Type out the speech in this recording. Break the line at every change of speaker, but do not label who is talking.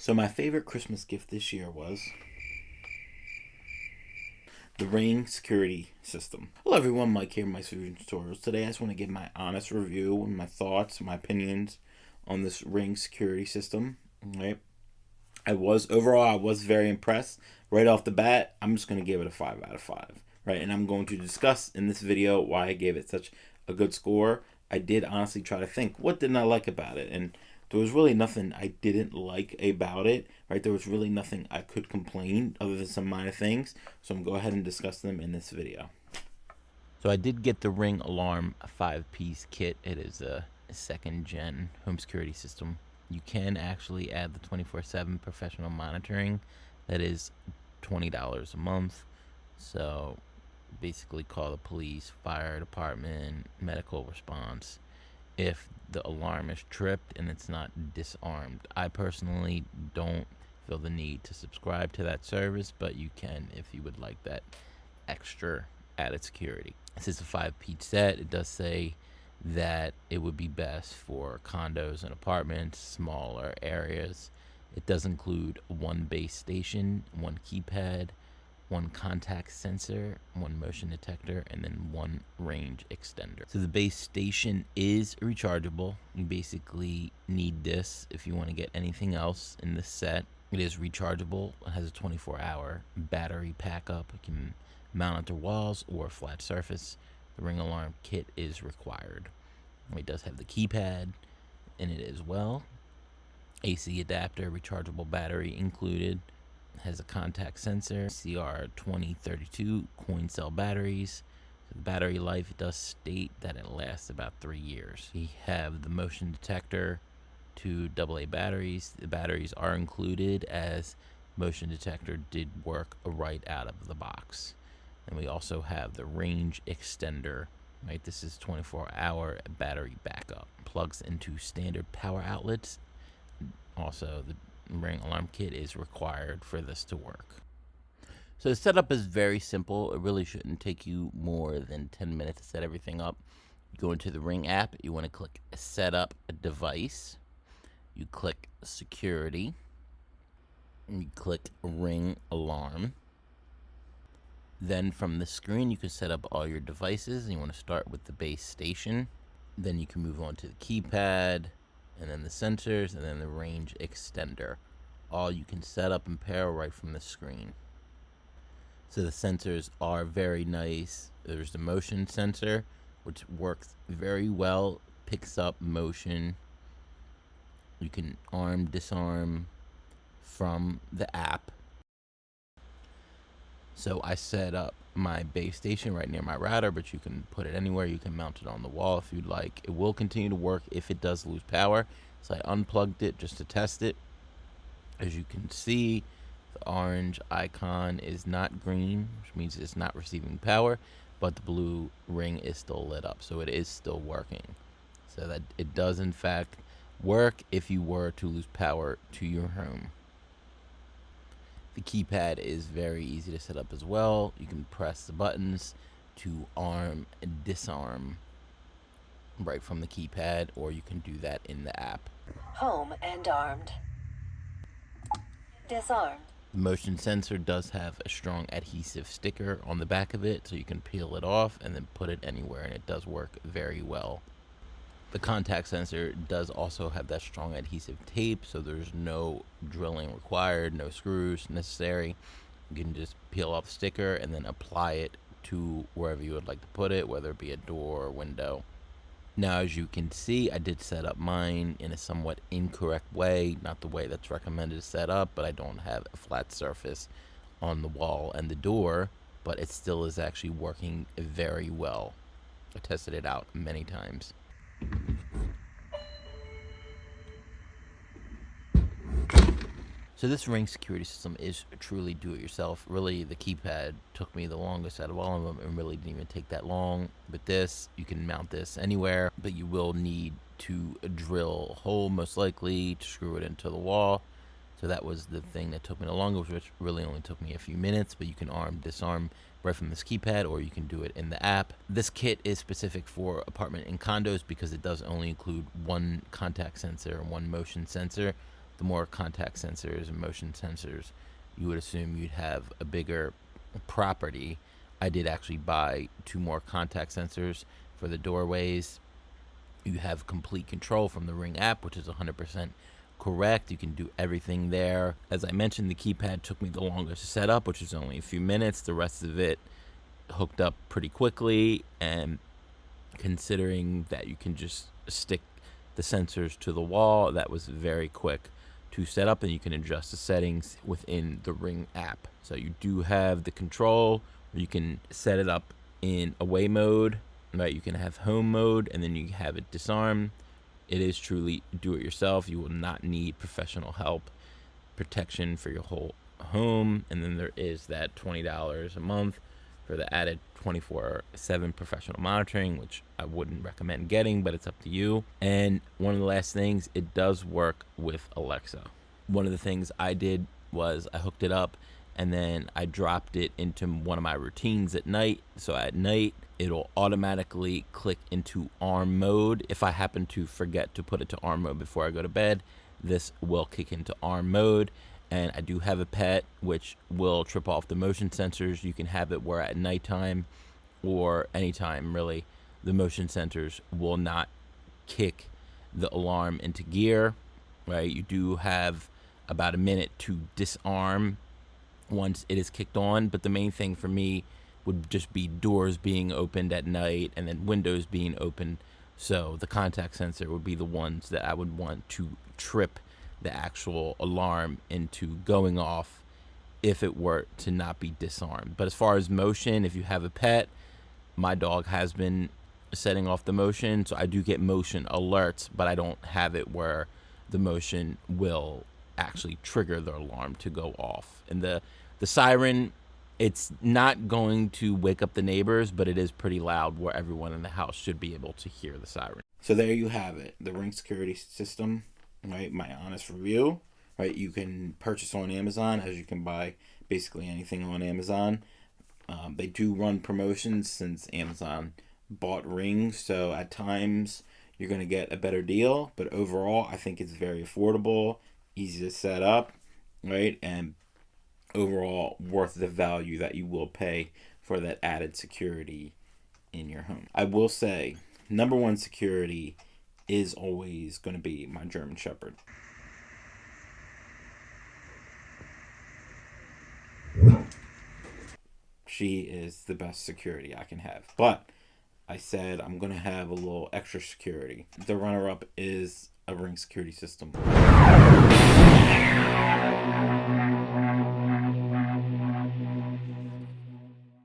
So my favorite Christmas gift this year was the Ring security system. Hello everyone, Mike here, my solution tutorials. Today I just want to give my honest review and my thoughts, my opinions on this Ring security system. Right. I was very impressed. Right off the bat, I'm just going to give it a 5 out of 5. Right, and I'm going to discuss in this video why I gave it such a good score. I did honestly try to think, what didn't I like about it? And there was really nothing I didn't like about it, right? There was really nothing I could complain other than some minor things. So I'm going to go ahead and discuss them in this video. So I did get the Ring Alarm 5-piece kit. It is a second gen home security system. You can actually add the 24/7 professional monitoring. That is $20 a month. So basically call the police, fire department, medical response if the alarm is tripped and it's not disarmed. I personally don't feel the need to subscribe to that service, but you can if you would like that extra added security. This is a 5-piece set. It does say that it would be best for condos and apartments, smaller areas. It does include one base station, one keypad, one contact sensor, one motion detector, and then one range extender. So the base station is rechargeable. You basically need this if you want to get anything else in the set. It is rechargeable. It has a 24-hour battery backup. You can mount it to walls or a flat surface. The Ring Alarm kit is required. It does have the keypad in it as well. AC adapter, rechargeable battery included. Has a contact sensor, CR2032 coin cell batteries. So the battery life, it does state that it lasts about 3 years. We have the motion detector, 2 AA batteries. The batteries are included as motion detector did work right out of the box. And we also have the range extender. Right, this is 24-hour battery backup. Plugs into standard power outlets. Also, the Ring Alarm kit is required for this to work. So the setup is very simple. It really shouldn't take you more than 10 minutes to set everything up. You go into the Ring app. You want to click Set Up a Device. You click Security. And you click Ring Alarm. Then from the screen, you can set up all your devices. And you want to start with the base station. Then you can move on to the keypad, and then the sensors, and then the range extender. All you can set up and pair right from the screen. So the sensors are very nice. There's the motion sensor, which works very well, picks up motion. You can arm, disarm from the app. So I set up my base station right near my router, but you can put it anywhere. You can mount it on the wall if you'd like. It will continue to work if it does lose power. So I unplugged it just to test it. As you can see, the orange icon is not green, which means it's not receiving power, but the blue ring is still lit up. So it is still working. So that it does in fact work if you were to lose power to your home. The keypad is very easy to set up as well. You can press the buttons to arm and disarm right from the keypad, or you can do that in the app.
Home and armed. Disarmed.
The motion sensor does have a strong adhesive sticker on the back of it, so you can peel it off and then put it anywhere, and it does work very well. The contact sensor does also have that strong adhesive tape, so there's no drilling required, no screws necessary. You can just peel off the sticker and then apply it to wherever you would like to put it, whether it be a door or window. Now, as you can see, I did set up mine in a somewhat incorrect way, not the way that's recommended to set up, but I don't have a flat surface on the wall and the door, but it still is actually working very well. I tested it out many times. So this Ring security system is truly do-it-yourself. Really, the keypad took me the longest out of all of them and really didn't even take that long. But this, you can mount this anywhere, but you will need to drill a hole, most likely, to screw it into the wall. So that was the thing that took me the longest, which really only took me a few minutes, but you can arm, disarm right from this keypad, or you can do it in the app. This kit is specific for apartment and condos because it does only include one contact sensor and one motion sensor. the more contact sensors and motion sensors, you would assume you'd have a bigger property. I did actually buy 2 more contact sensors for the doorways. You have complete control from the Ring app, which is 100% correct. You can do everything there. As I mentioned, the keypad took me the longest to set up, which was only a few minutes. The rest of it hooked up pretty quickly, and considering that you can just stick the sensors to the wall, that was very quick to set up, and you can adjust the settings within the Ring app. So you do have the control where you can set it up in away mode, right? You can have home mode, and then you have it disarm. It is truly do it yourself. You will not need professional help. Protection for your whole home, and then there is that $20 a month for the added 24/7 professional monitoring, which I wouldn't recommend getting, but it's up to you. And one of the last things, it does work with Alexa. One of the things I did was I hooked it up and then I dropped it into one of my routines at night. So at night, it'll automatically click into arm mode. If I happen to forget to put it to arm mode before I go to bed, this will kick into arm mode. And I do have a pet, which will trip off the motion sensors. You can have it where at nighttime or anytime, really, the motion sensors will not kick the alarm into gear, right? You do have about a minute to disarm once it is kicked on. But the main thing for me would just be doors being opened at night and then windows being opened. So the contact sensor would be the ones that I would want to trip the actual alarm into going off if it were to not be disarmed. But as far as motion, if you have a pet, my dog has been setting off the motion, so I do get motion alerts, but I don't have it where the motion will actually trigger the alarm to go off. And the siren, it's not going to wake up the neighbors, but it is pretty loud where everyone in the house should be able to hear the siren. So there you have it, the Ring security system, right? My honest review, right? You can purchase on Amazon, as you can buy basically anything on Amazon. They do run promotions since Amazon bought Ring, so at times you're going to get a better deal, but overall I think it's very affordable, easy to set up, right? And overall worth the value that you will pay for that added security in your home. I will say, number one security is always going to be my German Shepherd. She is the best security I can have. But I said I'm going to have a little extra security. The runner-up is a Ring security system.